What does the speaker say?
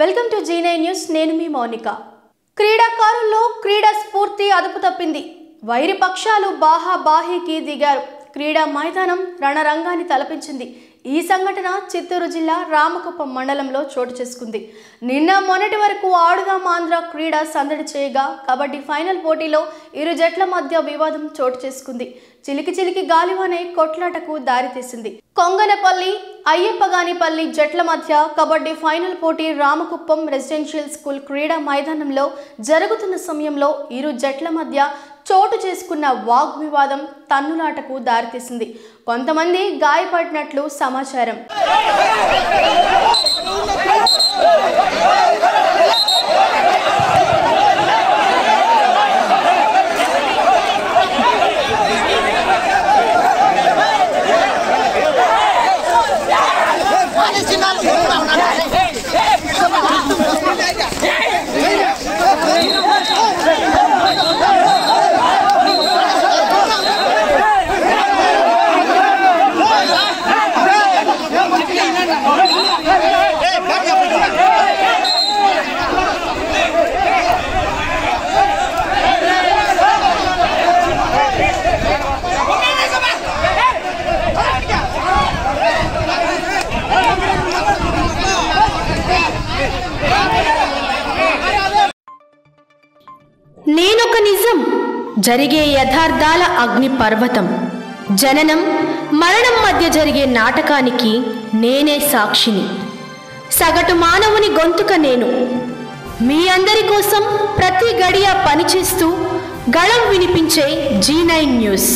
Welcome to G9 news. నేను మీ మౌనిక. క్రీడాకారుల్లో క్రీడా స్ఫూర్తి అదుపు తప్పింది. వైరి పక్షాలు బాహాబాహీకి దిగారు. క్రీడా మైదానం రణరంగాన్ని తలపించింది. ఈ సంఘటన చిత్తూరు జిల్లా రామకుప్పం మండలంలో చోటు చేసుకుంది. నిన్న మొన్నటి వరకు ఆడుదాం ఆంధ్ర క్రీడా సందడి చేయగా కబడ్డీ ఫైనల్ పోటీలో ఇరు జట్ల మధ్య వివాదం చోటు చేసుకుంది. చిలికి చిలికి గాలివానే కొట్లాటకు దారితీసింది. కొంగనపల్లి అయ్యప్పగానిపల్లి జట్ల మధ్య కబడ్డీ ఫైనల్ పోటీ రామకుప్పం రెసిడెన్షియల్ స్కూల్ క్రీడా మైదానంలో జరుగుతున్న సమయంలో ఇరు జట్ల మధ్య చోటు చేసుకున్న వాగ్వివాదం తన్నులాటకు దారితీసింది. కొంతమంది గాయపడినట్లు సమాచారం. నేనొక నిజం, జరిగే యథార్థాల అగ్ని పర్వతం, జననం మరణం మధ్య జరిగే నాటకానికి నేనే సాక్షిని. సగటు మానవుని గొంతుక నేను. మీ అందరి కోసం ప్రతి గడియ పనిచేస్తూ గళం వినిపించే G9 న్యూస్.